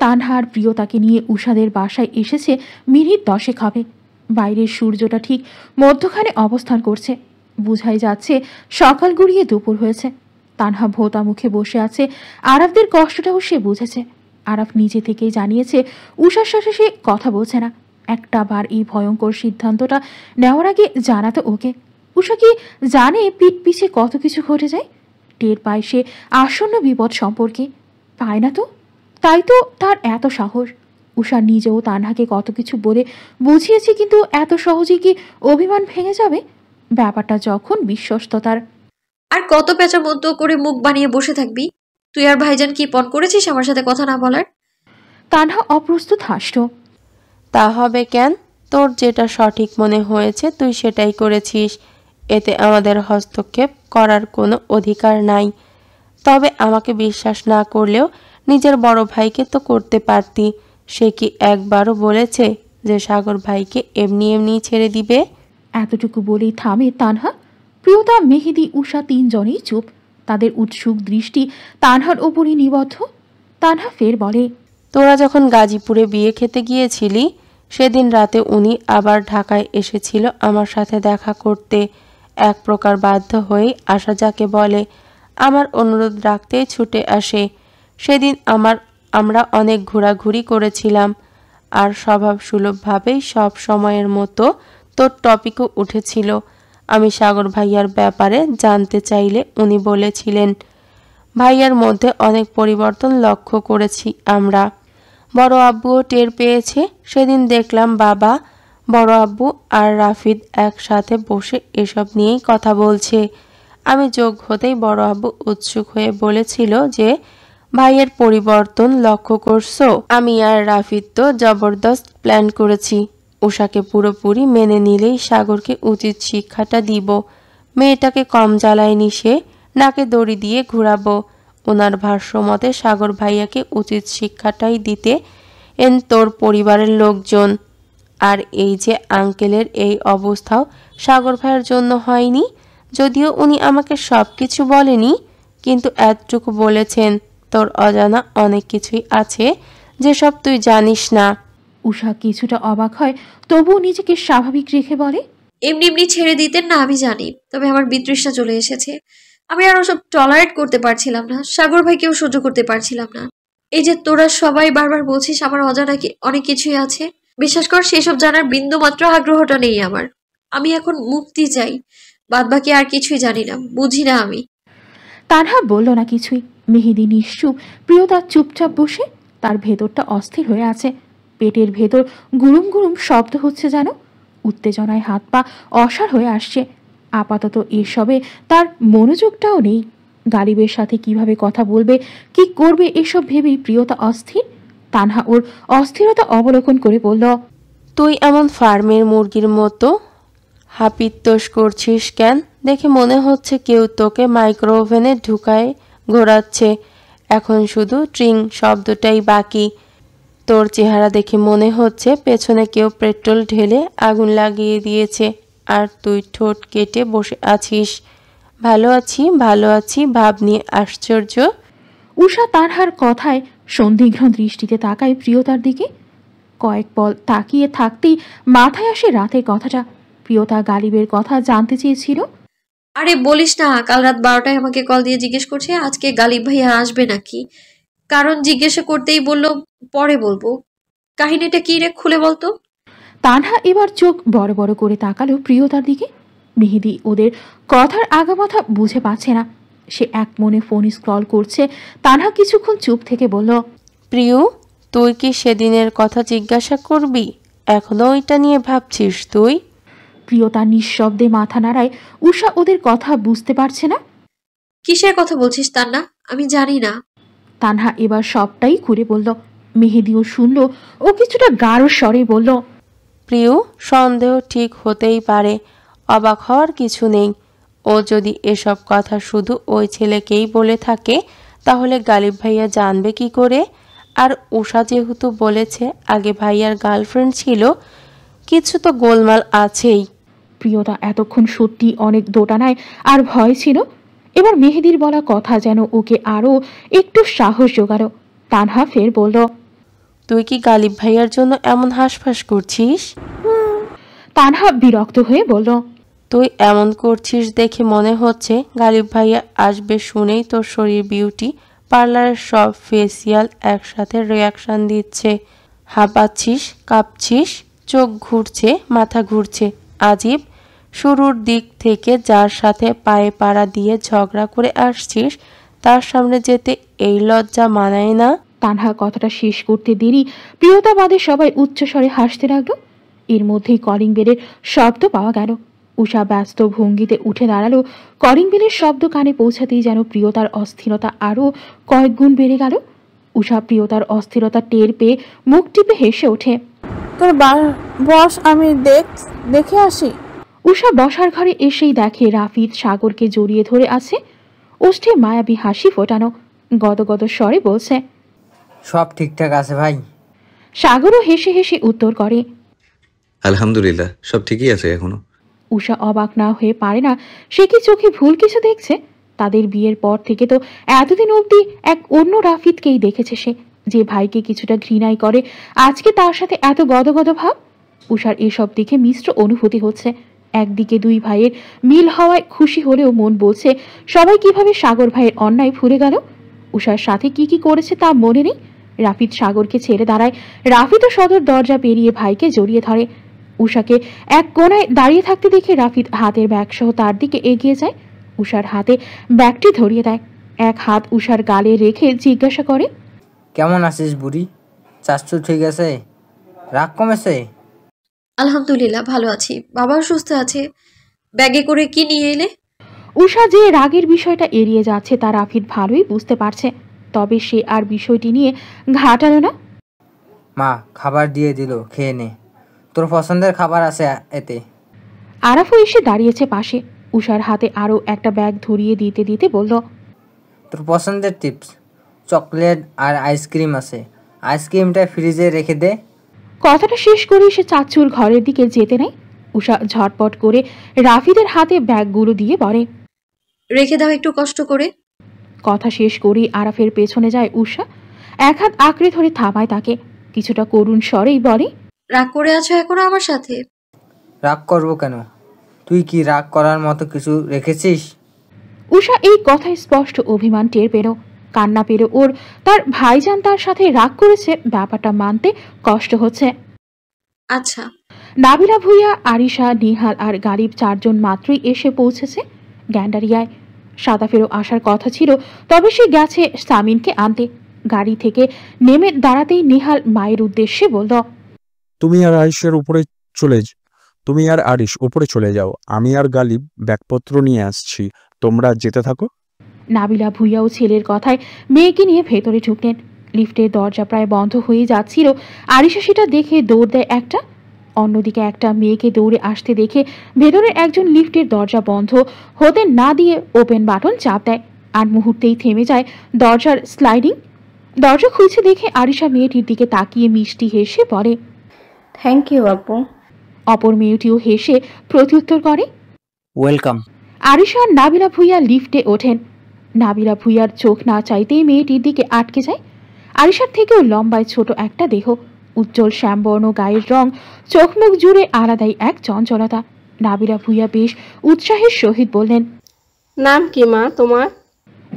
তানহা আর প্রিয়তাকে নিয়ে উষাদের বাসায় এসেছে মিনিট 10 হবে। বাইরের সূর্যটা ঠিক মধ্যখানে অবস্থান করছে। বুঝাই যাচ্ছে সকাল গড়িয়ে দুপুর হয়েছে। তানহা ভোতা মুখে বসে আছে। আরাফদের কষ্টটাও সে বুঝেছে। আরাফ নিজে থেকেই জানিয়েছে উষার সাথে সে কথা বলছে না। একটা বার এই ভয়ঙ্কর সিদ্ধান্তটা নেওয়ার আগে জানাতো ওকে। উষা কি জানে পিঠ পিছে কত কিছু ঘটে যায়? টের পায় সে আসন্ন বিপদ সম্পর্কে। পায় না তো, তাই তো তার এত সাহস। উষা নিজেও তানহাকে কত কিছু বলে বুঝিয়েছে, কিন্তু এত সহজে কি অভিমান ভেঙে যাবে? ব্যাপারটা যখন বিশ্বস্ততার। আর কত পেঁচা মতো করে মুখ বানিয়ে বসে থাকবি? তুই আর ভাইজান কি পণ করেছিস আমার সাথে কথা না বলার? তানহা অপ্রস্তুত হাসল। তা হবে কেন? তোর যেটা সঠিক মনে হয়েছে তুই সেটাই করেছিস। এতে আমাদের হস্তক্ষেপ করার কোনো অধিকার নাই। তবে আমাকে বিশ্বাস না করলেও নিজের বড় ভাইকে তো করতে পারতি। সে কি একবারও বলেছে যে সাগর ভাইকে এমনি এমনি ছেড়ে দিবে? এতটুকু বলেই থামে তানহা। প্রিয়তা, মেহেদি, উষা তিনজনেই চুপ। তাদের উৎসুক দৃষ্টি তানহার ওপরই নিবদ্ধ। তানহা ফের বলে, তোরা যখন গাজীপুরে বিয়ে খেতে গিয়েছিলি সেদিন রাতে উনি আবার ঢাকায় এসেছিল আমার সাথে দেখা করতে। এক প্রকার বাধ্য হয়ে আসা যাকে বলে। আমার অনুরোধ রাখতেই ছুটে আসে। সেদিন আমরা অনেক ঘোরাঘুরি করেছিলাম। আর স্বভাব সুলভভাবেই সব সময়ের মতো তোর টপিকও উঠেছিল। আমি সাগর ভাইয়ার ব্যাপারে জানতে চাইলে উনি বলেছিলেন ভাইয়ার মধ্যে অনেক পরিবর্তন লক্ষ্য করেছি আমরা। বড় আব্বুও টের পেয়েছে। সেদিন দেখলাম বাবা, বড় আব্বু আর রাফিদ একসাথে বসে এসব নিয়েই কথা বলছে। আমি যোগ হতেই বড় আব্বু উৎসুক হয়ে বলেছিল যে ভাইয়ের পরিবর্তন লক্ষ্য করছো? আমি আর রাফিদ তো জবরদস্ত প্ল্যান করেছি। উষাকে পুরোপুরি মেনে নিলেই সাগরকে উচিত শিক্ষাটা দিব। মেয়েটাকে কম জ্বালায়নি সে, নাকে দড়ি দিয়ে ঘুরাবো। ওনার ভাষ্য মতে সাগর ভাইয়াকে উচিত শিক্ষাটাই দিতে এন তোর পরিবারের লোকজন। আর এই যে আঙ্কেলের এই অবস্থাও সাগর ভাইয়ের জন্য হয়নি। যদিও উনি আমাকে সব কিছু বলেনি, কিন্তু এতটুকু বলেছেন তোর অজানা অনেক কিছুই আছে যেসব তুই জানিস না। উষা কিছুটা অবাক হয়, তবুও নিজেকে স্বাভাবিক রেখে বলে, এমনি এমনি ছেড়ে দিতেন না আমি জানি, তবে আমার বিতৃষ্ণা চলে এসেছে। আমি আর ওসব টলারেট করতে পারছিলাম না। সাগর ভাইকেও সহ্য করতে পারছিলাম না। এই যে তোরা সবাই বারবার বলছিস আমার অজানা অনেক কিছুই আছে, বিশ্বাস কর সেসব জানার বিন্দু মাত্র আগ্রহটা নেই আমার। আমি এখন মুক্তি চাই, বাদ বাকি আর কিছুই জানি না, বুঝি না আমি। তানহা বলল না কিছুই। মেহেদি নিশ্চুপ, প্রিয়তা চুপচাপ বসে। তার ভেতরটা অস্থির হয়ে আছে। পেটের ভেতর গুরুম গুরুম শব্দ হচ্ছে যেন। উত্তেজনায় হাত পা অসাড় হয়ে আসছে। আপাতত এসবে তার মনোযোগটাও নেই। গালিবের সাথে কিভাবে কথা বলবে, কি করবে, এসব ভেবেই প্রিয়তা অস্থির। তানহা ওর অস্থিরতা অবলোকন করে বলল, তুই এমন ফার্মের মুরগির মতো হাপিত্তোষ করছিস কেন? দেখে মনে হচ্ছে কেউ তোকে মাইক্রো ওভেনে ঢুকায় ঘোরাচ্ছে। এখন শুধু ট্রিং শব্দটাই বাকি। তোর চেহারা দেখে মনে হচ্ছে পেছনে কেউ পেট্রোল ঢেলে আগুন লাগিয়ে দিয়েছে, আর তুই ঠোঁট কেটে বসে আছিস। ভালো আছি ভালো আছি ভাব নিয়ে আশ্চর্য। উষা তানহার কথায় সন্দিগ্ধ দৃষ্টিতে তাকায় প্রিয়তার দিকে। কয়েক পল তাকিয়ে থাকতেই মাথায় আসে রাতের কথাটা। প্রিয়তা গালিবের কথা জানতে চেয়েছিল। আরে বলিস না, কাল রাত 12টায় আমাকে কল দিয়ে জিজ্ঞেস করছে আজকে গালিব ভাইয়া আসবে নাকি। কারণ জিজ্ঞাসা করতেই বলল পরে বলবো। কাহিনীটা কি রে, খুলে বলতো। তানহা এবার চোখ বড় বড় করে তাকালো প্রিয়তার দিকে। মেহেদি ওদের কথার আগামাথা বুঝে পাচ্ছে না। সে এক মনে ফোন স্ক্রল করছে। তানহা কিছুক্ষণ চুপ থেকে বলল, প্রিয়, তুই কি সেদিনের কথা জিজ্ঞাসা করবি? এখনো ওইটা নিয়ে ভাবছিস তুই? প্রিয়তা নিঃশব্দে মাথা নাড়ায়। উষা ওদের কথা বুঝতে পারছে না। কিসের কথা বলছিস তান্না? আমি জানি না। তানহা এবার সবটাই খুলে বলল। মেহেদিও শুনল। ও কিছুটা গাঢ় স্বরে বলল, প্রিয়, সন্দেহ ঠিক হতেই পারে, অবাক হওয়ার কিছু নেই। ও যদি এসব কথা শুধু ওই ছেলেকেই বলে থাকে তাহলে গালিব ভাইয়া জানবে কি করে? আর উষা যেহেতু বলেছে আগে ভাইয়ার গার্লফ্রেন্ড ছিল, কিছু তো গোলমাল আছেই। প্রিয়তা এতক্ষণ সত্যি অনেক দোটানায় আর ভয় ছিল। এবার মেহেদির বলা কথা যেন ওকে আরো একটু সাহস জোগালো। তানহা ফের বলল, তুই কি গালিব ভাইয়ার জন্য এমন হাঁসফাঁস করছিস? তানহা বিরক্ত হয়ে বলল, তুই এমন করছিস দেখে মনে হচ্ছে গালিব ভাইয়া আসবে শুনেই তোর শরীর বিউটি পার্লারের সব ফেসিয়াল একসাথে রিয়াকশন দিচ্ছে। হাঁপাচ্ছিস, কাঁপছিস, চোখ ঘুরছে, মাথা ঘুরছে। আজীব। শুরুর দিক থেকে যার সাথে পায়ে পাড়া দিয়ে ঝগড়া করে আসছিস তার সামনে যেতে এই লজ্জা মানায় না? তানহা কথাটা শেষ করতে দেরি প্রিয়তাবাদে সবাই উচ্চস্বরে হাসতে লাগলো। এর মধ্যেই কলিং বেলের শব্দ পাওয়া গেল। উষা ব্যস্ত ভঙ্গিতে উঠে দাঁড়ালো। কলিং বেলের শব্দ কানে পৌঁছাতেই যেন প্রিয়তার অস্থিরতা আরও কয়েক গুণ বেড়ে গেল। উষা প্রিয়তার অস্থিরতা টের পেয়ে মুখ টিপে হেসে ওঠে। তোর বস, আমি দেখে আসি। উষা বসার ঘরে এসেই দেখে রাফিদ সাগরকে জড়িয়ে ধরে আছে। ওষ্ঠে মায়াবী হাসি ফোটানো, গদগদ স্বরে বলছে, সব ঠিকঠাক আছে ভাই। সাগরও হেসে হেসে উত্তর করে, আলহামদুলিল্লাহ, সব ঠিকই আছে এখনো। উষা অবাক না হয়ে পারে না, সে কি চোখে ভুল কিছু দেখছে? তাদের বিয়ের পর থেকে তো এতদিন অবধি এক অন্য রাফিদকেই দেখেছে সে, যে ভাইকে কিছুটা ঘৃণাই করে। আজকে তার সাথে এত গদগদ ভাব। উষার এসব দেখে মিশ্র অনুভূতি হচ্ছে। একদিকে দুই ভাইয়ের মিল হওয়ায় খুশি হলেও মন বলছে সবাই কিভাবে সাগর ভাইয়ের অন্যায় ভুলে গেল। উষার সাথে কি কি করেছে তা মনে নেই। রাফিদ সাগরকে ছেড়ে দাঁড়ায়। রাফিদও সদর দরজা পেরিয়ে ভাইকে জড়িয়ে ধরে। উষাকে এক কোণায় দাঁড়িয়ে থাকতে দেখে রাফিদ হাতের ব্যাগ সহ তার দিকে এগিয়ে যায়। উষার হাতে ব্যাগটি ধরিয়ে দেয়। এক হাত উষার গালে রেখে জিজ্ঞাসা করে, কেমন আছিস বুড়ি? চাচ্ছু ঠিক আছে? রাগ কমেছে? আলহামদুলিল্লাহ ভালো আছি, বাবাও সুস্থ আছে। ব্যাগে করে কি নিয়ে এলে? উষা যে রাগের বিষয়টা এড়িয়ে যাচ্ছে তা রাফিদ ভালোই বুঝতে পারছে, তবে সে আর বিষয়টি নিয়ে ঘাটালো না। মা খাবার দিয়ে দিল, খেয়ে নে, তোর পছন্দের খাবার আছে এতে। আরাফও এসে দাঁড়িয়েছে পাশে। উষার হাতে আরও একটা ব্যাগ ধরিয়ে দিতে দিতে বলল, তোর পছন্দের টিপস, চকলেট আর আইসক্রিম আছে, আইসক্রিমটা ফ্রিজে রেখে দে। কথাটা শেষ করে সে চাচ্চুর ঘরের দিকে যেতে নেয়। উষা ঝটপট করে রাফিদের হাতে ব্যাগগুলো দিয়ে বলে, রেখে দাও একটু কষ্ট করে। কথা শেষ করেই আরাফের পেছনে যায় উষা। এক হাত আঁকড়ে ধরে থামায় তাকে। কিছুটা করুণ স্বরেই বলে, রাগ করে আছো এখনো আমার সাথে? রাগ করবো কেন? তুই কি রাগ করার মতো কিছু রেখেছিস? উষা এই কথায় স্পষ্ট অভিমান টের পেল। কান্না পেল ওর। তার ভাইজান তার সাথে রাগ করেছে, ব্যাপারটা মানতে কষ্ট হচ্ছে। আচ্ছা। নাবিলা ভুইয়া, আরিশা, নিহাল আর গালিব চারজন মাত্রই এসে পৌঁছেছে গ্যান্ডারিয়ায়। সাদাফেরও আসার কথা ছিল, তবে সে গেছে সামিনকে আনতে। গাড়ি থেকে নেমে দাঁড়াতেই নিহাল মায়ের উদ্দেশ্যে বলল, তুমি আর আরিশ উপরে চলে যাও, আমি আর গালিব ব্যাগপত্র নিয়ে আসছি, তোমরা যেতে থাকো। নাবিলা ভুইয়াও ছেলের কথায় মেয়েকে নিয়ে ভেতরে ঢুকলেন। লিফটের দরজা প্রায় বন্ধ হয়ে যাচ্ছিল। আরিশা সেটা দেখে দৌড় দেয় একটা। অন্যদিকে একটা মেয়েকে দৌড়ে আসতে দেখে ভেতরের একজন লিফটের দরজা বন্ধ হতে না দিয়ে ওপেন বাটন চাপ দেয়। আর মুহূর্তেই থেমে যায় দরজার স্লাইডিং। দরজা খুলছে দেখে আরিশা মেয়েটির দিকে তাকিয়ে মিষ্টি হেসে বলে, থ্যাংক ইউ আপু। অপর মেয়েটিও হেসে প্রত্যুত্তর করে, ওয়েলকাম। আরিশা আর নাবিলা ভুইয়া লিফটে ওঠেন। নাবিলা ভুইয়ার চোখ না চাইতেই মেয়েটির দিকে আটকে যায়। আরিশার থেকেও লম্বায় ছোট একটা দেহ, উজ্জ্বল শ্যামবর্ণ গায়ের রং, চোখ মুখ জুড়ে আলাদাই এক চঞ্চলতা। নাবিলা ভুইয়া বেশ উৎসাহের সহিত বললেন, নাম কি মা তোমার?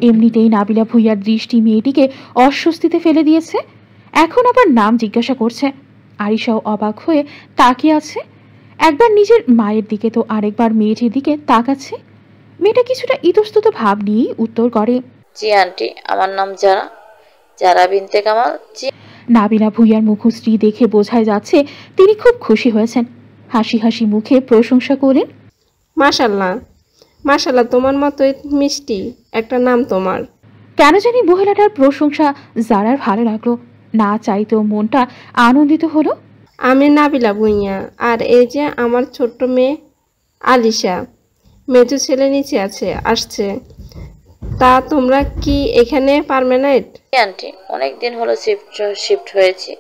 এমনিতেই নাবিলা ভুইয়ার দৃষ্টি মেয়েটিকে অস্বস্তিতে ফেলে দিয়েছে, এখন আবার নাম জিজ্ঞাসা করছে। আরিশাও অবাক হয়ে তাকিয়ে আছে, একবার নিজের মায়ের দিকে তো আরেকবার মেয়েটির দিকে তাকাচ্ছে। মেয়েটা কিছুটা ইতস্তত ভাব নিয়েই উত্তর করে, জি আন্টি, আমার নাম যারা বিনতে কামাল। জি। নাবিলা ভুইয়ার মুখশ্রী দেখে বোঝাই যাচ্ছে তিনি খুব খুশি হয়েছেন। হাসি হাসি মুখে প্রশংসা করলেন, মাশাল্লাহ মাশাল্লাহ, তোমার মতোই মিষ্টি একটা নাম তোমার। কেন জানি মহিলাটার প্রশংসা যারার ভালো লাগলো, না চাইতেও মনটা আনন্দিত হলো। আমি নাবিলা ভুঁইয়া, আর এই যে আমার ছোট্ট মেয়ে আলিশা। মেজো ছেলে নিচে আসছে। তা তোমরা কি এখানে পার্মানেন্ট? আন্টি, অনেকদিন হলো শিফট হয়েছি।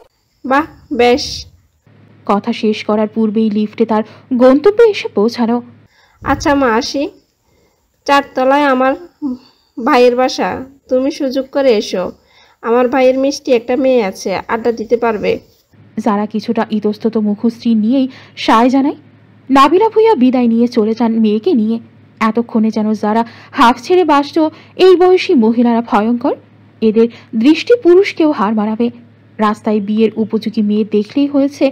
বাহ, বেশ। কথা শেষ করার পূর্বেই লিফটে তার গন্তব্যে এসে পৌঁছালো। আচ্ছা মা, আসি। 4 তলায় আমার ভাইয়ের বাসা, তুমি সুযোগ করে এসো। আমার ভাইয়ের মিষ্টি একটা মেয়ে আছে, আড্ডা দিতে পারবে। যারা কিছুটা ইতস্তত মুখশ্রী নিয়েই সায় জানায়। নাবিলা ভুইয়া বিদায় নিয়ে চলে যান মেয়েকে নিয়ে। এতক্ষণে যেন যারা হাফ ছেড়ে বাসত এই বয়সী মহিলারা ভয়ঙ্কর, এদের দৃষ্টি পুরুষকেও হার মানাবে। রাস্তায় বিয়ের উপযোগী মেয়ে দেখলেই হয়েছে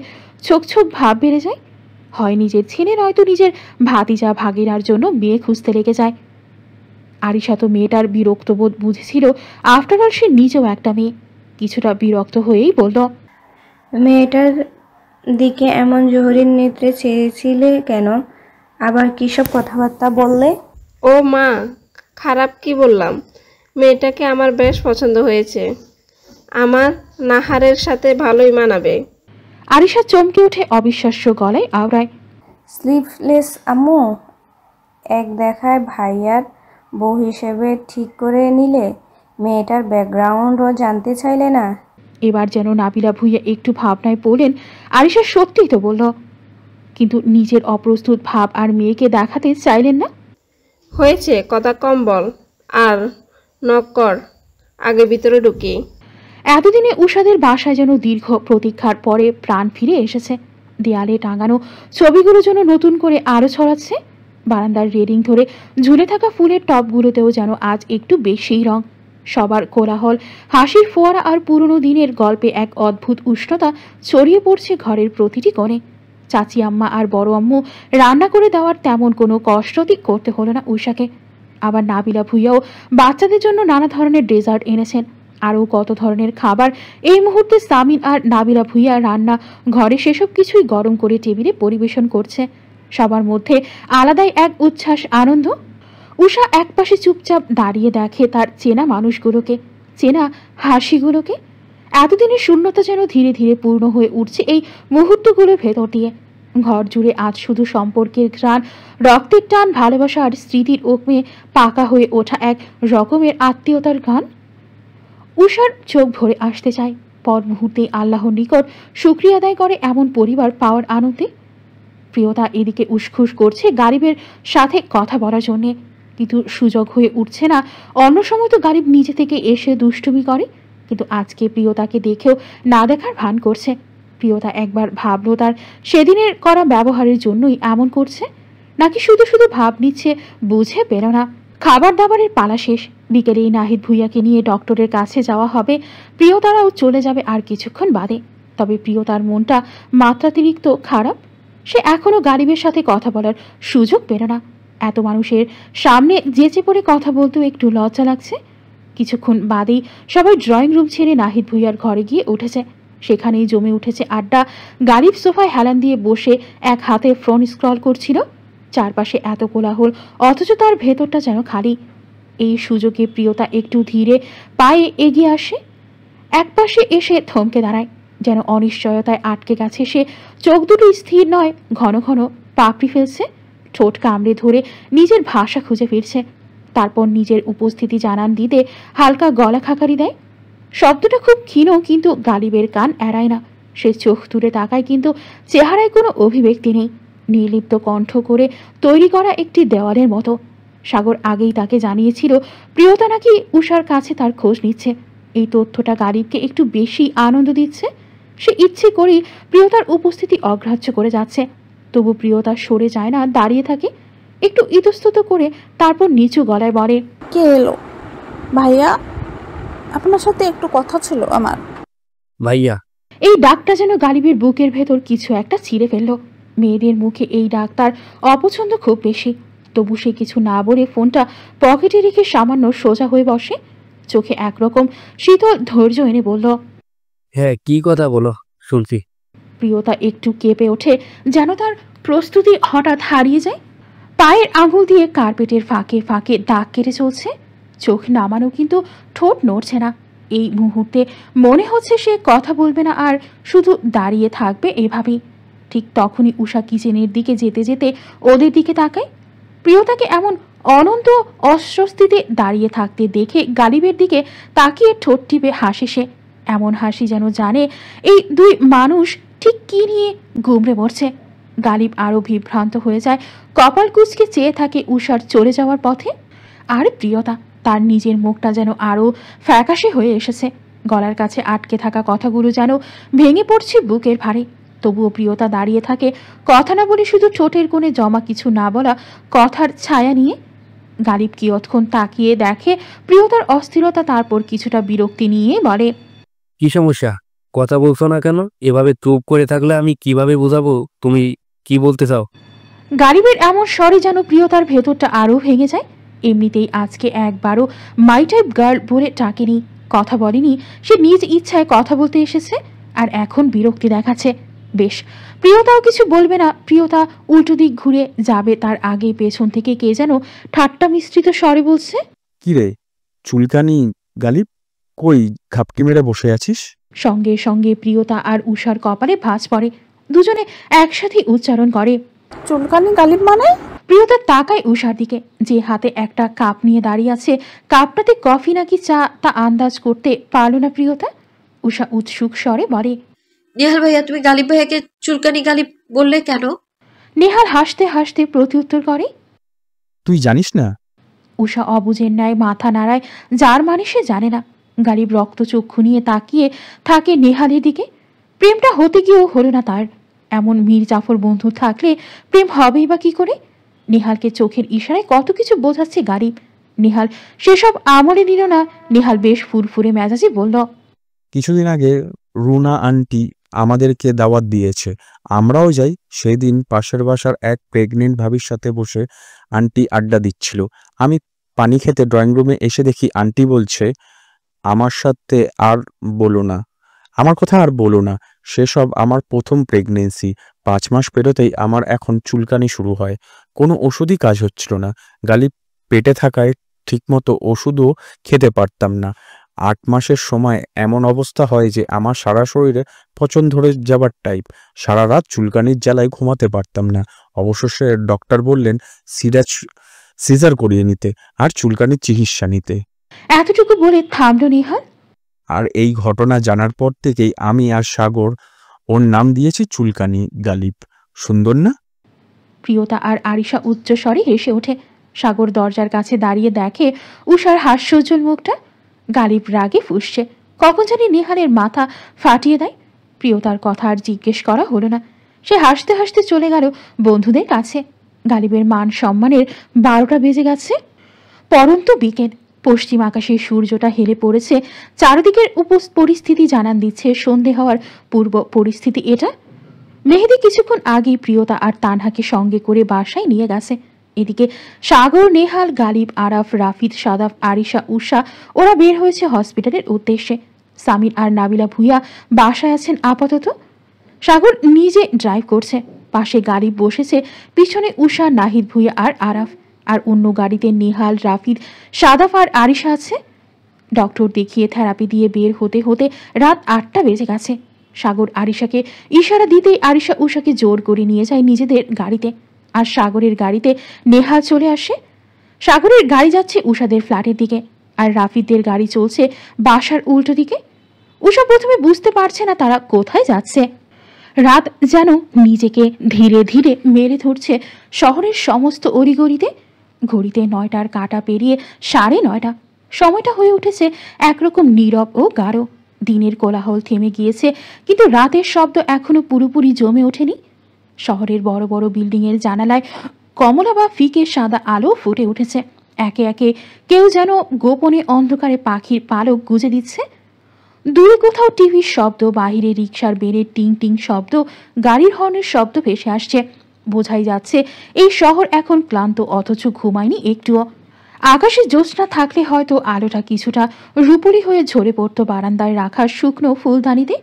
ছোক ছোক ভাব বেড়ে যায়। হয় নিজের ছেলে নয়তো নিজের ভাতিজা ভাগিনার জন্য মেয়ে খুঁজতে লেগে যায়। আরিশা তো মেয়েটার বিরক্তবোধ বুঝেছিল, আফটারঅল সে নিজেও একটা মেয়ে। কিছুটা বিরক্ত হয়েই বলল, মেয়েটার দিকে এমন জহরির নেত্রে চেয়েছিলে কেন? আবার কী সব কথাবার্তা বললে? ও মা, খারাপ কি বললাম? মেয়েটাকে আমার বেশ পছন্দ হয়েছে, আমার নাহারের সাথে ভালোই মানাবে। আরিশা চমকে উঠে অবিশ্বাস্য গলায় আওড়ায়, স্লিভলেস আম্মু, এক দেখায় ভাইয়ার বউ হিসেবে ঠিক করে নিলে, মেয়েটার ব্যাকগ্রাউন্ডও জানতে চাইলে না? এবার যেন নাবিলা ভুইয়া একটু ভাবনায় পড়লেন। আরিশা সত্যিই তো বলল, কিন্তু নিজের অপ্রস্তুত ভাব আর মেয়েকে দেখাতে চাইলেন না। হয়েছে, কথা কম বল আর নক কর, আগে ভিতরে ঢুকি। এতদিনে উষাদের বাসায় যেন দীর্ঘ প্রতীক্ষার পরে প্রাণ ফিরে এসেছে। দেয়ালে টাঙানো ছবিগুলো যেন নতুন করে আরো ছড়াচ্ছে। বারান্দার রেলিং ধরে ঝুলে থাকা ফুলের টবগুলোতেও যেন আজ একটু বেশিই রং। সবার কোলাহল, হাসির ফোয়ারা আর পুরনো দিনের গল্পে এক অদ্ভুত উষ্ণতা ছড়িয়ে পড়ছে ঘরের প্রতিটি কোণে। চাচি আম্মা আর বড় আম্মু রান্না করে দেওয়ার তেমন কোনো কষ্টই করতে হলো না উষাকে। আবার নাবিলা ভুইয়াও বাচ্চাদের জন্য নানা ধরনের ডেজার্ট এনেছেন। আরও কত ধরনের খাবার এই মুহূর্তে সামিন আর নাবিলা ভুইয়া রান্না ঘরে সেসব কিছুই গরম করে টেবিলে পরিবেশন করছে। সবার মধ্যে আলাদাই এক উচ্ছ্বাস, আনন্দ। উষা একপাশে চুপচাপ দাঁড়িয়ে দেখে তার চেনা মানুষগুলোকে, চেনা হাসিগুলোকে। এতদিনের শূন্যতা যেন ধীরে ধীরে পূর্ণ হয়ে উঠছে এই মুহূর্তগুলোর ভেতর দিয়ে। ঘর জুড়ে আজ শুধু সম্পর্কের ঘ্রাণ, রক্তের টান, ভালোবাসা আর স্মৃতির ওকমে পাকা হয়ে ওঠা এক রকমের আত্মীয়তার গান। উষার চোখ ভরে আসতে চায়। পর মুহূর্তে আল্লাহর নিকট শুকরিয়া আদায় করে এমন পরিবার পাওয়ার আনন্দে। প্রিয়তা এদিকে উসখুস করছে গারিবের সাথে কথা বলার জন্যে, কিন্তু সুযোগ হয়ে উঠছে না। অন্য সময় তো গারিব নিজে থেকে এসে দুষ্টুমি করে, কিন্তু আজকে প্রিয়তাকে দেখেও না দেখার ভান করছে। প্রিয়তা একবার ভাবলো তার সেদিনের করা ব্যবহারের জন্যই এমন করছে, নাকি শুধু শুধু ভাব নিচ্ছে, বুঝে পেল না। খাবার দাবারের পালা শেষ। বিকেলেই নাহিদ ভুইয়াকে নিয়ে ডক্টরের কাছে যাওয়া হবে। প্রিয়তারাও চলে যাবে আর কিছুক্ষণ বাদে। তবে প্রিয়তার মনটা মাত্রাতিরিক্ত খারাপ। সে এখনো গারিবের সাথে কথা বলার সুযোগ পেল না। এত মানুষের সামনে যেচে পড়ে কথা বলতেও একটু লজ্জা লাগছে। কিছুক্ষণ বাদেই সবাই ড্রয়িং রুম ছেড়ে নাহিদ ভুইয়ার ঘরে গিয়ে উঠেছে। সেখানেই জমে উঠেছে আড্ডা। গারিব সোফায় হেলান দিয়ে বসে এক হাতে ফোন স্ক্রল করছিল। চারপাশে এত কোলাহল, অথচ তার ভেতরটা যেন খালি। এই সুযোগে প্রিয়তা একটু ধীরে পায়ে এগিয়ে আসে, একপাশে এসে থমকে দাঁড়ায়, যেন অনিশ্চয়তায় আটকে গেছে সে। চোখ দুটো স্থির নয়, ঘন ঘন পাপড়ি ফেলছে, ঠোঁট কামড়ে ধরে নিজের ভাষা খুঁজে ফিরছে। তারপর নিজের উপস্থিতি জানান দিতে হালকা গলা খাকারি দেয়। শব্দটা খুব ক্ষীণ, কিন্তু গালিবের কান এড়ায় না। সে চোখ তুলে তাকায়, কিন্তু চেহারায় কোনো অভিব্যক্তি নেই। নির্লিপ্ত কণ্ঠ করে তৈরি করা একটি দেওয়ালের মতো। সাগর আগেই তাকে জানিয়েছিল প্রিয়তা নাকি উষার কাছে তার খোঁজ নিচ্ছে। এই তথ্যটা গালিবকে একটু বেশি আনন্দ দিচ্ছে। সে ইচ্ছে করেই প্রিয়তার উপস্থিতি অগ্রাহ্য করে যাচ্ছে। তবু প্রিয়তা সরে যায় না, দাঁড়িয়ে থাকে, একটু ইতস্তত করে। তারপর নিচু গলায় বলে, কে এলো? ভাইয়া, আপনার সাথে একটু কথা ছিল আমার। ভাইয়া। এই ডাকটা যেন গালিবের বুকের ভেতর কিছু একটা ছিঁড়ে ফেললো। মেয়েদের মুখে এই ডাক তার অপছন্দ খুব বেশি। তবু সে কিছু না বলে ফোনটা পকেটে রেখে সামান্য সোজা হয়ে বসে। চোখে একরকম শীতল ধৈর্য এনে বলল, হ্যাঁ, কি কথা বলো, শুনছি। প্রিয়তা একটু কেঁপে ওঠে, যেন তার প্রস্তুতি হঠাৎ হারিয়ে যায়। পায়ের আঙুল দিয়ে কার্পেটের ফাঁকে ফাঁকে দাগ কেটে চলছে। চোখ নামানো, কিন্তু ঠোঁট নড়ছে না। এই মুহূর্তে মনে হচ্ছে সে কথা বলবে না, আর শুধু দাঁড়িয়ে থাকবে এভাবেই। ঠিক তখনই উষা কিচেনের দিকে যেতে যেতে ওদের দিকে তাকায়। প্রিয়তাকে এমন অনন্ত অস্বস্তিতে দাঁড়িয়ে থাকতে দেখে গালিবের দিকে তাকিয়ে ঠোঁট টিপে হাসে সে। এমন হাসি যেন জানে এই দুই মানুষ ঠিক কি নিয়ে গুমড়ে মরছে। গালিব আরও বিভ্রান্ত হয়ে যায়, কপাল কুঁচকে চেয়ে থাকে উষার চলে যাওয়ার পথে। আর প্রিয়তা, তার নিজের মুখটা যেন আরও ফ্যাকাশে হয়ে এসেছে। গলার কাছে আটকে থাকা কথাগুলো যেন ভেঙে পড়ছে বুকের ভারে। তবুও প্রিয়তা দাঁড়িয়ে থাকে, কথা না বলে শুধু ঠোঁটের কোণে জমা কিছু না বলা কথার ছায়া নিয়ে। গালিব কিয়ৎক্ষণ তাকিয়ে দেখে প্রিয়তার অস্থিরতা, তারপর কিছুটা বিরক্তি নিয়ে বলে, কি সমস্যা? কথা বলছো না কেন? এভাবে চুপ করে থাকলে আমি কিভাবে বোঝাবো তুমি কি বলতে চাও? গালিবের এমন স্বরে যেন প্রিয়তার ভেতরটা আরও ভেঙে যায়। এমনিতেই আজকে একবারও মাই টাইপ গার্ল বলে ডাকেনি, কথা বলেনি, সে নিজ ইচ্ছায় কথা বলতে এসেছে, আর এখন বিরক্তি দেখাচ্ছে। বেশ, প্রিয়তাও কিছু বলবে না। প্রিয়তা উল্টো দিক ঘুরে যাবে তার আগে পেছন থেকে কে যেন ঠাট্টা মিশ্রিত স্বরে বলছে, কিরে চুলকানি গালিব, কই ঘাপটি মেরে বসে আছিস? সঙ্গে সঙ্গে প্রিয়তা আর উষার কপালে ভাঁজ পড়ে। দুজনে একসাথে উচ্চারণ করে, চুলকানি গালিব মানে? প্রিয়তা তাকায় উষার দিকে, যে হাতে একটা কাপ নিয়ে দাঁড়িয়ে আছে। কাপটাতে কফি নাকি চা তা আন্দাজ করতে পারল না প্রিয়তা। উষা উৎসুক স্বরে বলে, নেহাল ভাইয়া, তুমি গালিব ভাইয়াকে চুলকানি গালিব বললে কেন? নেহাল হাসতে হাসতে প্রত্যুত্তর করে, তুই জানিস না? উষা অবুঝের ন্যায় মাথা নাড়ায়, যার মানে সে জানে না। গালিব রক্তচক্ষু নিয়ে তাকিয়ে থাকে নেহালের দিকে। প্রেমটা হতে গিয়েও হলো না তার। এমন মীর জাফর বন্ধু থাকলে প্রেম হবেই বা কি করে? নেহালকে চোখের ইশারায় কত কিছু বোঝাচ্ছে গালিব। নেহাল সেসব আমলে নিল না। নেহাল বেশ ফুরফুরে মেজাজে বলল, কিছুদিন আগে রুনা আন্টি আমাদেরকে দাওয়াত দিয়েছে, আমরাও যাই। সেদিন পাশের বাসার এক প্রেগনেন্ট ভাবির সাথে বসে আন্টি আড্ডা দিচ্ছিল। আমি পানি খেতে ড্রয়িং রুমে এসে দেখি আন্টি বলছে, আমার সাথে আর বলো না, আমার কথা আর বলো না, সেসব আমার প্রথম প্রেগনেন্সি। 5 মাস পেরোতেই আমার এখন চুলকানি শুরু হয়। কোনো ওষুধই কাজ হচ্ছিল না। গালিব পেটে থাকায় ঠিকমতো ওষুধও খেতে পারতাম না। 8 মাসের সময় এমন অবস্থা হয় যে আমার সারা শরীরে পচন ধরে যাবার টাইপ। সারা রাত চুলকানির জ্বালায় ঘুমাতে পারতাম না। অবশেষে ডক্টর বললেন সিজার করিয়ে নিতে আর চুলকানির চিকিৎসা নিতে। এতটুকু বলে থামল নেহাল। আর এই ঘটনা জানার পর থেকেই আমি আর সাগর ওর নাম দিয়েছি চুলকানি গালিব। সুন্দর না? প্রিয়তা আর আরিশা উচ্চ স্বরে হেসে ওঠে। সাগর দরজার কাছে দাঁড়িয়ে দেখে উষার হাস্যোজ্জ্বল মুখটা। গালিব রাগে ফুঁসছে। কখন জানি নেহালের মাথা ফাটিয়ে দেয়। প্রিয়তার কথা আর জিজ্ঞেস করা হলো না। সে হাসতে হাসতে চলে গেল বন্ধুদের কাছে। গালিবের মান সম্মানের 12টা বেজে গেছে। পরন্ত বিকেল। পশ্চিম আকাশে সূর্যটা হেলে পড়েছে। চারিদিকের পরিস্থিতি জানান দিচ্ছে সন্ধে হওয়ার পূর্ব পরিস্থিতি এটা। মেহেদি কিছুক্ষণ আগেই প্রিয়তা আর তানহাকে সঙ্গে করে বাসায় নিয়ে গেছে। এদিকে সাগর, নেহাল, গালিব, আরাফ, রাফিদ, সাদাফ, আরিশা, উষা ওরা বের হয়েছে হসপিটালের উদ্দেশ্যে। সামির আর নাবিলা ভুইয়া বাসায় আছেন আপাতত। সাগর নিজে ড্রাইভ করছে। পাশে গালিব বসেছে, পিছনে উষা, নাহিদ ভুইয়া আর আরাফ। আর অন্য গাড়িতে নেহাল, রাফিদ, সাদাফ আর আরিশা আছে। ডক্টর দেখিয়ে থেরাপি দিয়ে বের হতে হতে রাত 8টা বেজে গেছে। সাগর আরিশাকে ইশারা দিতেই আরিশা উষাকে জোর করে নিয়ে যায় নিজেদের গাড়িতে। আর সাগরের গাড়িতে নেহাল চলে আসে। সাগরের গাড়ি যাচ্ছে উষাদের ফ্ল্যাটের দিকে, আর রাফিদের গাড়ি চলছে বাসার উল্টো দিকে। উষা প্রথমে বুঝতে পারছে না তারা কোথায় যাচ্ছে। রাত যেন নিজেকে ধীরে ধীরে মেরে ধরছে শহরের সমস্ত অলিগলিতে। ঘড়িতে 9টার কাঁটা পেরিয়ে 9:30। সময়টা হয়ে উঠেছে একরকম নীরব ও গাঢ়। দিনের কোলাহল থেমে গিয়েছে, কিন্তু রাতের শব্দ এখনো পুরোপুরি জমে ওঠেনি। শহরের বড় বড় বিল্ডিংয়ের জানালায় কমলা বা ফিকে সাদা আলো ফুটে উঠেছে। একে একে কেউ যেন গোপনে অন্ধকারে পাখির পালক গুজে দিচ্ছে। দূরে কোথাও টিভির শব্দ, বাহিরে রিকশার বেড়ের টিং টিং শব্দ, গাড়ির হর্নের শব্দ ভেসে আসছে। বোঝাই যাচ্ছে এই শহর এখন ক্লান্ত, অথচ ঘুমায়নি একটুও। আকাশে জ্যোৎস্না থাকলে হয়তো আলোটা কিছুটা রূপলি হয়ে ঝরে পড়তো বারান্দায় রাখা শুকনো ফুলদানিতে।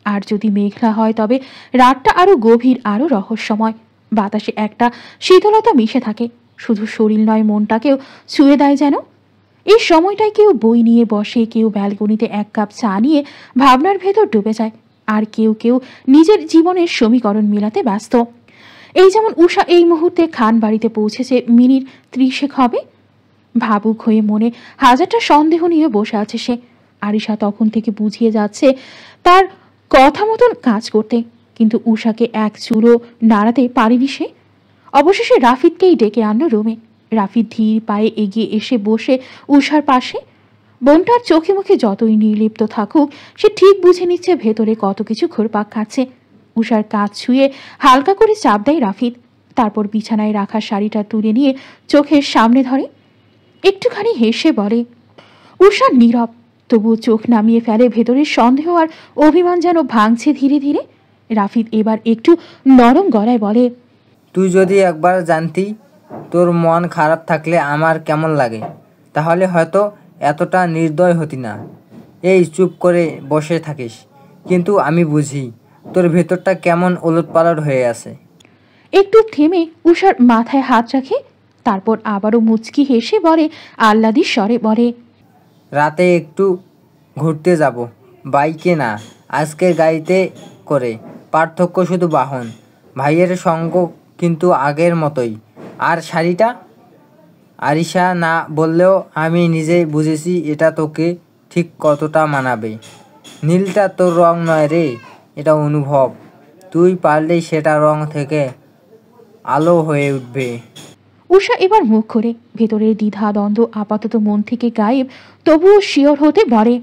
আর যদি মেঘলা হয় তবে রাতটা আরো গভীর, আরো রহস্যময়। বাতাসে একটা শীতলতা মিশে থাকে, শুধু শরীর নয় মনটাকেও ছুঁয়ে দেয় যেন। এই সময়টায় কেউ বই নিয়ে বসে, কেউ ব্যালকনিতে 1 কাপ চা নিয়ে ভাবনার ভেতর ডুবে যায়, আর কেউ কেউ নিজের জীবনের সমীকরণ মেলাতে ব্যস্ত। এই যেমন উষা এই মুহূর্তে খান বাড়িতে পৌঁছেছে, মিনিট 30 হবে। ভাবুক হয়ে মনে হাজারটা সন্দেহ নিয়ে বসে আছে সে। আরিশা তখন থেকে বুঝিয়ে যাচ্ছে তার কথা মতন কাজ করতে, কিন্তু উষাকে এক চুলও নাড়াতে পারেনি সে। অবশেষে রাফিদকেই ডেকে আনলো রুমে। রাফিদ ধীর পায়ে এগিয়ে এসে বসে উষার পাশে। বোনটার চোখে মুখে যতই নির্লিপ্ত থাকুক, সে ঠিক বুঝে নিচ্ছে ভেতরে কত কিছু ঘুরপাক খাচ্ছে। উষার কাজ ছুঁয়ে হালকা করে চাপ দেয় রাফিদ, তারপর বিছানায় রাখা শাড়িটা তুলে নিয়ে চোখের সামনে ধরে। একটুখানি হেসে বলে। উষা নীরব, তবুও চোখ নামিয়ে ফেলে। ভেতরের সন্দেহ আর অভিমান যেন ভাঙছে ধীরে ধীরে। রাফিদ এবার একটু নরম গলায় বলে, তুই যদি একবার জানতি তোর মন খারাপ থাকলে আমার কেমন লাগে, তাহলে হয়তো এতটা নির্দয় হতি না। এই চুপ করে বসে থাকিস, কিন্তু আমি বুঝি তোর ভেতরটা কেমন ওলটপালট হয়ে আছে। একটু থেমে উষার মাথায় হাত রাখে, তারপর আবারও মুচকি হেসে বলে, আহ্লাদি স্বরে বলে, রাতে একটু ঘুরতে যাব, বাইকে না, আজকে গাড়িতে করে। পার্থক্য শুধু বাহন। ভাইয়ের সঙ্গ কিন্তু আগের মতোই। আর শাড়িটা? আরিশা না বললেও আমি নিজেই বুঝেছি এটা তোকে ঠিক কতটা মানাবে। নীলটা তোর রং নয় রে, এটা অনুভব। তুই পারলেই সেটা রং থেকে আলো হয়ে উঠবে। উষা এবার মুখ করে, ভেতরের দ্বিধা দ্বন্দ্ব আপাতত মন থেকে গায়েব, তবুও শিওর হতে বলে,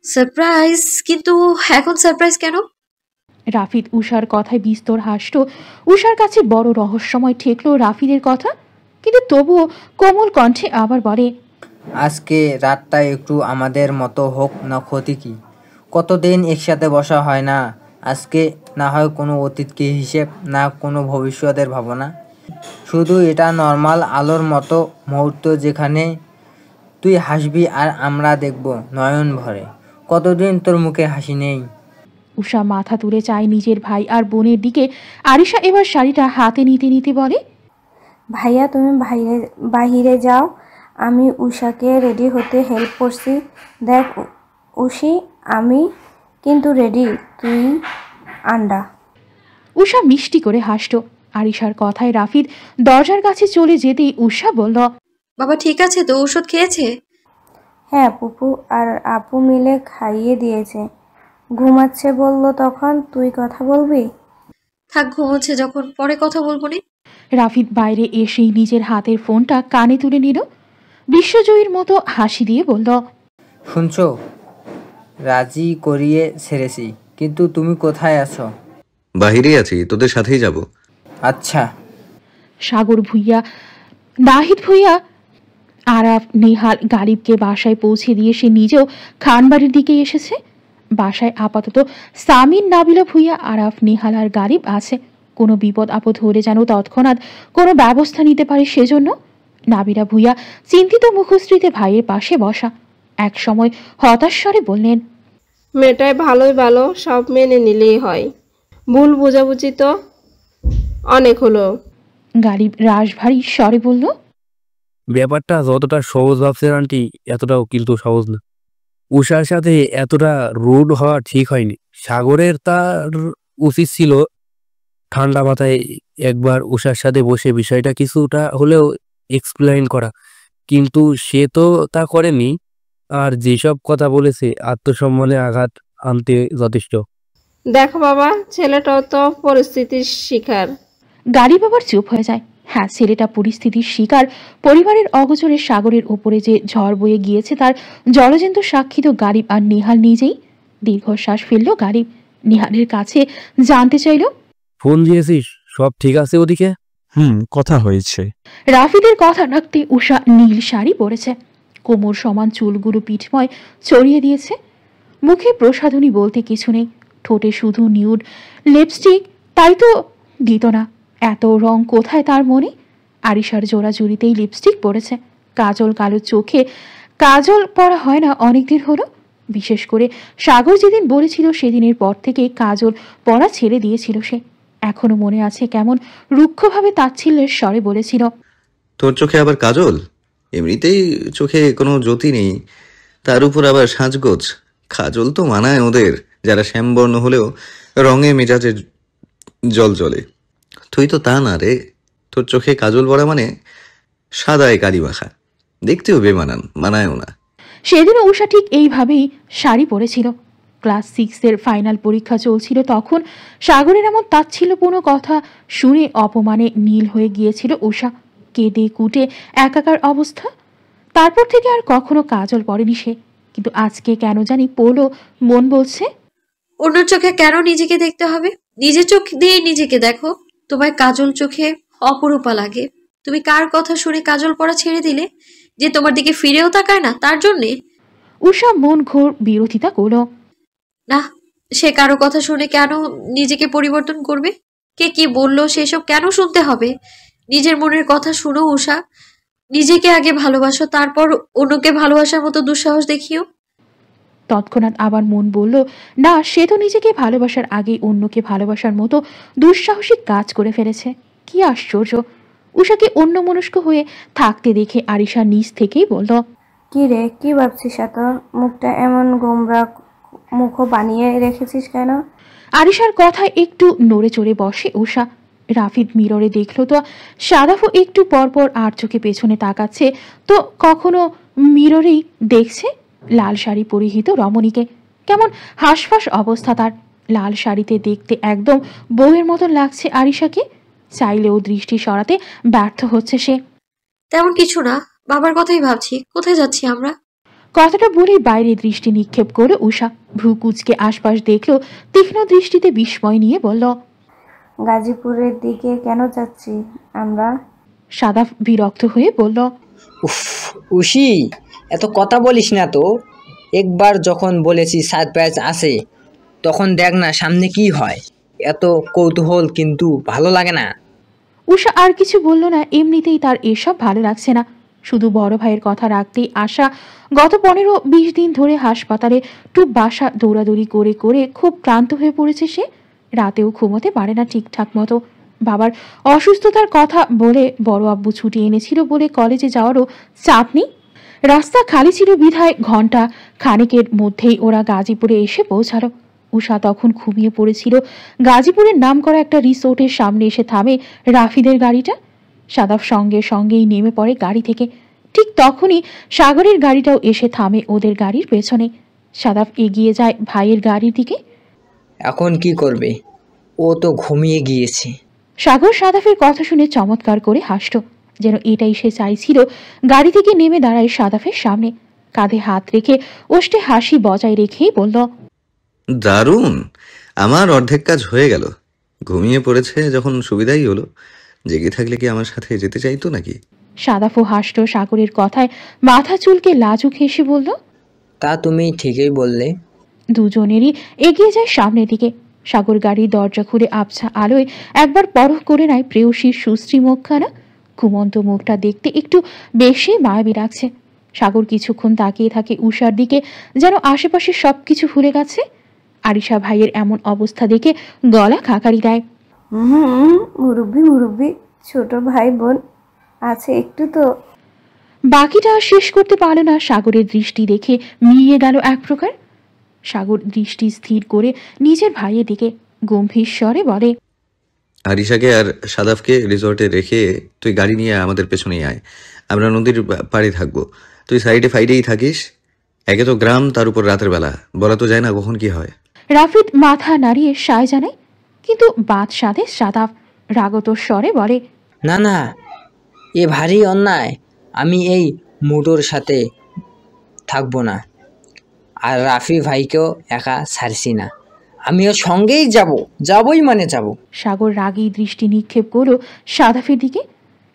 সারপ্রাইজ। কিন্তু এখন সারপ্রাইজ কেন? রাফিদ উষার কথায় বিস্তর হাসল। উষার কাছে বড় রহস্যময় ঠেকলো রাফিদের কথা, কিন্তু তবুও কোমল কণ্ঠে আবার বলে, আজকে রাতটা একটু আমাদের মতো হোক না, ক্ষতি কি? কতদিন একসাথে বসা হয় না। আজকে না হয় কোনো অতীতকে হিসেব, না কোনো ভবিষ্যতের ভাবনা, শুধু এটা নর্মাল আলোর মতো মুহূর্ত যেখানে তুই হাসবি আর আমরা দেখব নয়ন ভরে। কতদিন তোর মুখে হাসি নেই। উষা মাথা তুলে চায় নিজের ভাই আর বোনের দিকে। আরিশা এবার শাড়িটা হাতে নিতে নিতে বলে, ভাইয়া তুমি বাহিরে যাও, আমি উষাকে রেডি হতে হেল্প করছি। দেখ উষি, আমি কিন্তু রেডি, তুই আন্ডা। উষা মিষ্টি করে হাসল। আরিশার কথায় রাফিদ দরজার কাছে চলে যেতেই উষা বলল, বাবা ঠিক আছে তো? ওষুধ খেয়েছে? হ্যাঁ, পুপু আর আপু মিলে খাইয়ে দিয়েছে। ঘুমাচ্ছে বললো তখন, তুই কথা বলবি? থাক, ঘুমোচ্ছে যখন, পরে কথা বলবো নি। রাফিদ বাইরে এসেই নিজের হাতের ফোনটা কানে তুলে নিল। বিশ্বজয়ীর মতো হাসি দিয়ে বলল, শুনছো, রাজি করিয়ে ছেড়েছি, কিন্তু তুমি কোথায় আছো? বাহিরেই আছি, তোদের সাথেই যাব। আচ্ছা। সাগর ভুইয়া, নাহিদ ভুইয়া, আরাফ, নেহাল, গালিবকে বাসায় পৌঁছে দিয়ে সে নিজেও খানবাড়ির দিকে এসেছে। বাসায় আপাতত সামিন, নাবিলা ভুইয়া, আরাফ, নেহাল আর গালিব আছে। কোনো বিপদ আপদ হলে যেন তৎক্ষণাৎ কোনো ব্যবস্থা নিতে পারে সেজন্য। নাবিলা ভুইয়া চিন্তিত মুখশ্রীতে ভাইয়ের পাশে বসা। এক সময় হতাশ স্বরে বললেন, মেয়েটাই ভালোই ভালো, সব মেনে নিলেই হয়। ভুল বোঝাবুঝি তো অনেক হলো। গালিব রাশভারী স্বরে বলল, ব্যাপারটা যতটা সহজ ভাবছেন আন্টি, এতটাও কিন্তু সহজ না। উষার সাথে এতটা রুড হওয়া ঠিক হয়নি। সাগরের তার উচিত ছিল ঠান্ডা মাথায় একবার উষার সাথে বসে বিষয়টা কিছুটা হলেও এক্সপ্লেইন করা, কিন্তু সে তো তা করেনি। আর যেসব কথা বলেছে আত্মসম্মানে আঘাত আনতে যথেষ্ট। দেখো বাবা, ছেলেটাও তো পরিস্থিতির শিকার। গালিব আবার চুপ হয়ে যায়। হ্যাঁ, ছেলেটা পরিস্থিতির শিকার। পরিবারের অগোচরে সাগরের ওপরে যে ঝড় বয়ে গিয়েছে তার জলজন্ত সাক্ষী তো গালিব আর নেহাল নিজেই। দীর্ঘশ্বাস ফেলল গালিব। নেহালের কাছে জানতে চাইল, ফোন দিয়েছিস? সব ঠিক আছে ওদিকে? কথা হয়েছে। রাফিদের কথা রাখতে উষা নীল শাড়ি পরেছে, কোমর সমান চুলগুলো পিঠময় ছড়িয়ে দিয়েছে। মুখে প্রসাধনী বলতে কিছু নেই, ঠোঁটে শুধু নিউড লিপস্টিক, তাই তো দিত না। এত রং কোথায় তার মনে? আরিশার জোড়াজুড়িতেই লিপস্টিক পরেছে। কাজল, কালো চোখে কাজল পরা হয় না অনেকদিন হলো। বিশেষ করে সাগর যেদিন বলেছিল সেদিনের পর থেকে কাজল পরা ছেড়ে দিয়েছিল সে। এখনো মনে আছে কেমন রুক্ষভাবে তাচ্ছিল্যের স্বরে বলেছিল, তোর চোখে আবার কাজল? এমনিতেই চোখে কোনো জ্যোতি নেই, তার উপর আবার সাজগোজ। কাজল তো মানায় ওদের, যারা শ্যামবর্ণ হলেও রঙে মেজাজে জল জ্বলে। তুই তো তা না রে, তোর চোখে কাজল পড়া মানে সাদায় কালি মাখা, দেখতেও বেমানান, মানায়ও না। সেদিনও উষা ঠিক এইভাবেই শাড়ি পরেছিল। ক্লাস 6-এর ফাইনাল পরীক্ষা চলছিল তখন। সাগরের এমন তাচ্ছিল্যপূর্ণ কথা শুনে অপমানে নীল হয়ে গিয়েছিল উষা। কেঁদে কুটে একাকার অবস্থা। তারপর থেকে আর কখনো কাজল পরেনি সে, কিন্তু আজকে কেন জানি পড়লো। মন বলছে, অন্য চোখে কেন নিজেকে দেখতে হবে? নিজের চোখ দিয়ে নিজেকে দেখো। তোমার কাজল চোখে অপরূপা লাগে। তুমি কার কথা শুনে কাজল পরা ছেড়ে দিলে? যে তোমার দিকে ফিরেও তাকায় না তার জন্যে? উষা মন ঘোর বিরোধিতা করলো। না, সে কারো কথা শুনে কেন নিজেকে পরিবর্তন করবে? কে কি বললো সেসব কেন শুনতে হবে? নিজের মনের কথা শুনো উষা। নিজেকে আগে ভালোবাসো, তারপর অন্যকে ভালোবাসার মতো দুঃসাহস দেখিও। তৎক্ষণাৎ আবার মন বলল, না, সে তো নিজেকে ভালোবাসার আগেই অন্যকে ভালোবাসার মতো দুঃসাহসিক কাজ করে ফেলেছে। কি আশ্চর্য! উষাকে অন্যমনস্ক হয়ে থাকতে দেখে আরিশা নিজ থেকেই বলল, কি রে, কি ভাবছিস এত? মুখটা এমন গোমরা মুখ বানিয়ে রেখেছিস কেন? আরিশার কথায় একটু নড়ে চড়ে বসে উষা। রাফিদ মিররে দেখলো তো সাদাফও একটু পরপর আর চোখে পেছনে তাকাচ্ছে, তো কখনো মিররেই দেখছে লাল শাড়ি পরিহিত রমণীকে। কেমন হাঁসফাঁস অবস্থা তার। লাল শাড়িতে দেখতে একদম বউয়ের মতন লাগছে আরিশাকে। চাইলেও দৃষ্টি সরাতে ব্যর্থ হচ্ছে সে। তেমন কিছু না, বাবার কথাই ভাবছি। কোথায় যাচ্ছি আমরা? কথাটা বলে বাইরে দৃষ্টি নিক্ষেপ করে উষা ভ্রু কুচকে আশপাশ দেখলো, তীক্ষ্ণ দৃষ্টিতে বিস্ময় নিয়ে বলল, গাজীপুরের দিকে কেন যাচ্ছি আমরা? সাদাফ বিরক্ত হয়ে বলল, উফ উশি, এত কথা বলিস না তো। একবার যখন বলেছি সারপ্রাইজ আছে, তখন দেখ না সামনে কি হয়। এত কৌতূহল কিন্তু ভালো লাগে না। উষা আর কিছু বলল না। এমনিতেই তার এসব ভালো লাগছে না। শুধু বড় ভাইয়ের কথা রাখতেই আশা গত 15-20 দিন ধরে হাসপাতালে টুপ বাসা দৌড়াদৌড়ি করে করে খুব ক্লান্ত হয়ে পড়েছে সে। রাতেও ঘুমোতে পারে না ঠিকঠাক মতো। বাবার অসুস্থতার কথা বলে বড় আব্বু ছুটি এনেছিল বলে কলেজে যাওয়ারও চাপ নেই। রাস্তা খালি ছিল বিধায় ঘন্টা খানেকের মধ্যেই ওরা গাজীপুরে এসে পৌঁছালো। উষা তখন ঘুমিয়ে পড়েছিল। গাজীপুরের নাম করা একটা রিসোর্টের সামনে এসে থামে রাফিদের গাড়িটা। সাদাফ সঙ্গে সঙ্গেই নেমে পড়ে গাড়ি থেকে। ঠিক তখনই সাগরের গাড়িটাও এসে থামে ওদের গাড়ির পেছনে। সাদাফ এগিয়ে যায় ভাইয়ের গাড়ির দিকে। এখন কি করবে? ও তো ঘুমিয়ে গিয়েছে। সাগর সাদাফের কথা শুনে চমৎকার করে হাসল, যেন এটাই সে চাইছিল। গাড়ি থেকে নেমে দাঁড়ায় সাদাফের সামনে, কাঁধে হাত রেখে ওষ্ঠে হাসি বজায় রেখেই বলল, দারুণ, আমার অর্ধেক কাজ হয়ে গেল। ঘুমিয়ে পড়েছে যখন সুবিধাই হলো। জেগে থাকলে কি আমার সাথে যেতে চাইতো নাকি? সাদাফও হাসল সাগরের কথায়, মাথা চুলকে লাজুক হেসে বলল, তা তুমি ঠিকই বললে। দুজনেরই এগিয়ে যায় সামনের দিকে। সাগর গাড়ির দরজা খুলে আবছা আলোয় একবার পরখ করে নেয় প্রেয়সীর সুশ্রী মুখখানা। ঘুমন্ত মুখটা দেখতে একটু বেশি মায়াবী লাগছে। সাগর কিছুক্ষণ তাকিয়ে থাকে উষার দিকে, যেন আশেপাশে সবকিছু ভুলে গেছে। আরিশা ভাইয়ের এমন অবস্থা দেখে গলা খাকারি দেয়। মুরব্বি মুরব্বি, ছোট ভাই বোন আছে একটু তো। বাকিটা শেষ করতে পারল না। সাগরের দৃষ্টি দেখে মিলিয়ে গেল এক প্রকার। সাগর দৃষ্টি স্থির করে নিজের ভাইয়ের দিকে গম্ভীর স্বরে বলে, আরিশাকে আর সাদাফকে রিসর্টে রেখে তুই গাড়ি নিয়ে আমাদের পেছনেই আয়। আমরা নদীর পাড়ে থাকবো, তুই সাইডে ফাইডেই থাকিস। একে তো গ্রাম, তার উপর রাতের বেলা, বলা তো যায় না কখন কি হয়। রাফিদ মাথা নাড়িয়ে সায় জানায়, কিন্তু বাদ সাধে সাদাফ রাগত স্বরে বলে, না না, এ ভারী অন্যায়। আমি এই মোটর সাথে থাকবো না, আর রাফি ভাইকেও একা ছাড়ছি না। আমিও সঙ্গেই যাবই মানে যাব। সাগর রাগী দৃষ্টি নিক্ষেপ করল সাদাফের দিকে।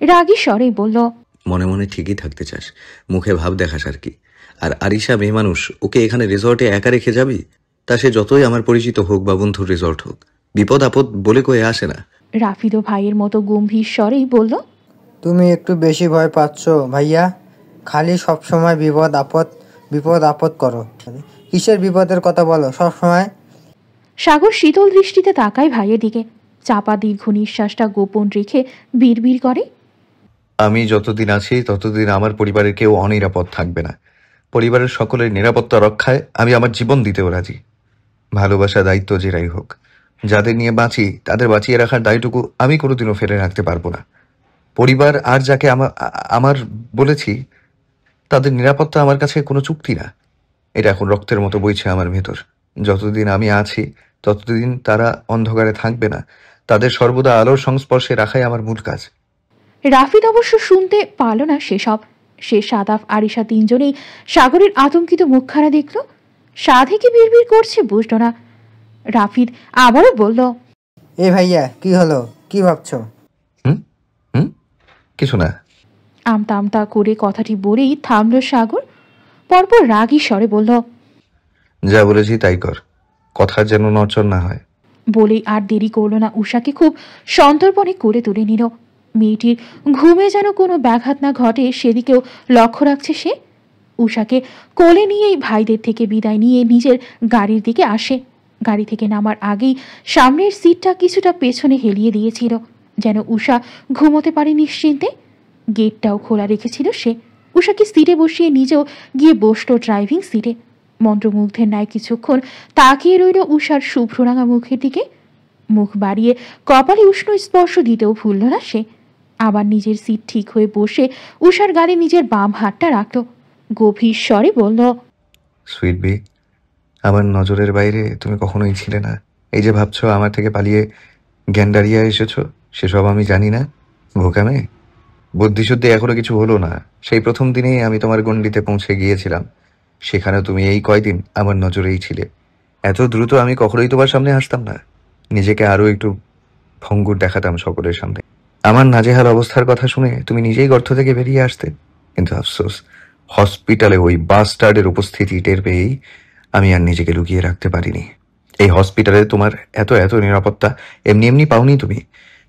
রাগী স্বরে বলল, মনে মনে ঠিকই থাকতে চাস, মুখে ভাব দেখাস আর কি। আর আরিশা মেয়ে মানুষ, ওকে এখানে রিসর্টে একা রেখে যাবি? তা সে যতই আমার পরিচিত হোক বা বন্ধুর রিসর্ট হোক, বিপদ আপদ বলে কয়ে আসে না। রাফিদও ভাইয়ের মতো গম্ভীর স্বরেই বলল, তুমি একটু বেশি ভয় পাচ্ছ ভাইয়া। খালি সবসময় বিপদ আপদ করো। কিসের বিপদের কথা বলো সবসময়? সাগর শীতল দৃষ্টিতে তাকায় ভাইয়ের দিকে। চাপা দীর্ঘ নিঃশ্বাসটা গোপন রেখে বিড়বিড় করে, আমি যতদিন আছি ততদিন আমার পরিবারের কেউ অনিরাপদ থাকবে না। পরিবারের সকলের নিরাপত্তা রক্ষায় আমি আমার জীবন দিতেও রাজি। ভালোবাসা, দায়িত্ব যেটাই হোক, যাদের নিয়ে বাঁচি তাদের বাঁচিয়ে রাখার দায়টুকু আমি কোনোদিনও ফেলে রাখতে পারবো না। পরিবার আর যাকে আমার বলেছি, তাদের নিরাপত্তা আমার কাছে কোনো চুক্তি না। এটা এখন রক্তের মতো বইছে আমার ভেতর। যতদিন আমি আছি ততদিন তারা অন্ধকারে থাকবে না। তাদের সর্বদা আলোর সংস্পর্শে রাখাই আমার মূল কাজ। রাফিদ অবশ্য শুনতে পারল না সেসব। সে সাদাফ আরিশা তিনজনেই সাগরের আতঙ্কিত মুখখানা দেখল। সাধে কি বিড়বিড় করছে বুঝল না। রাফিদ আবারও বলল, এ ভাইয়া কি হলো, কি ভাবছো? কিছু না। আমতা আমতা করে কথাটি বলেই থামল সাগর। পরপর রাগী স্বরে বলল, যা বলেছি তাই কর, কথার যেন নড়চড় না হয়। বলেই আর দেরি করল না, উষাকে খুব সন্তর্পণে করে তুলে নিল। মেয়েটির ঘুমে যেন কোনো ব্যাঘাত না ঘটে সেদিকেও লক্ষ্য রাখছে সে। উষাকে কোলে নিয়েই ভাইদের থেকে বিদায় নিয়ে নিজের গাড়ির দিকে আসে। গাড়ি থেকে নামার আগেই সামনের সিটটা কিছুটা পেছনে হেলিয়ে দিয়েছিল, যেন উষা ঘুমোতে পারে নিশ্চিন্তে। গেটটাও খোলা রেখেছিল সে। উষাকে সিটে বসিয়ে নিজেও গিয়ে বসল ড্রাইভিং সিটে। মন্ত্রমুগ্ধের ন্যায় কিছুক্ষণ তাকিয়ে রইল উষার শুভ্ররাঙা মুখের দিকে। মুখ বাড়িয়ে কপালে উষ্ণ স্পর্শ দিতেও ভুলল না সে। আবার নিজের সিট ঠিক হয়ে বসে উষার গালে নিজের বাম হাতটা রাখল। গভীর স্বরে বলল, সুইট বি, আমার নজরের বাইরে তুমি কখনোই ছিলে না। এই যে ভাবছো আমার থেকে পালিয়ে গ্যান্ডারিয়া এসেছো, সেসব আমি জানি না। ভোকামে বুদ্ধিশুদ্ধি এখনো কিছু হলো না। সেই প্রথম দিনেই আমি তোমার গণ্ডিতে পৌঁছে গিয়েছিলাম। সেখানে তুমি এই কয়দিন আমার নজরেই ছিলে। এত দ্রুত আমি কখনোই তোমার সামনে আসতাম না। নিজেকে আরো একটু ভঙ্গুর দেখাতাম সকলের সামনে। আমার নাজেহাল অবস্থার কথা শুনে তুমি নিজেই গর্ত থেকে বেরিয়ে আসতে। কিন্তু আফসোস, হসপিটালে ওই বাস্টার্ডের উপস্থিতি টের পেয়েই আমি আর নিজেকে লুকিয়ে রাখতে পারিনি। এই হসপিটালে তোমার এত এত নিরাপত্তা এমনি এমনি পাওনি তুমি।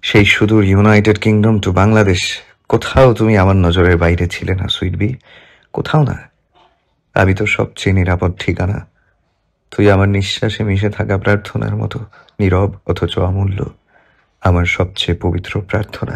সেই সুদূর ইউনাইটেড কিংডম টু বাংলাদেশ, কোথাও তুমি আমার নজরের বাইরে ছিলে না সুইটবি, কোথাও না। আমি তো সবচেয়ে নিরাপদ ঠিকানা। তুই আমার নিঃশ্বাসে মিশে থাকা প্রার্থনার মতো নীরব অথচ অমূল্য, আমার সবচেয়ে পবিত্র প্রার্থনা।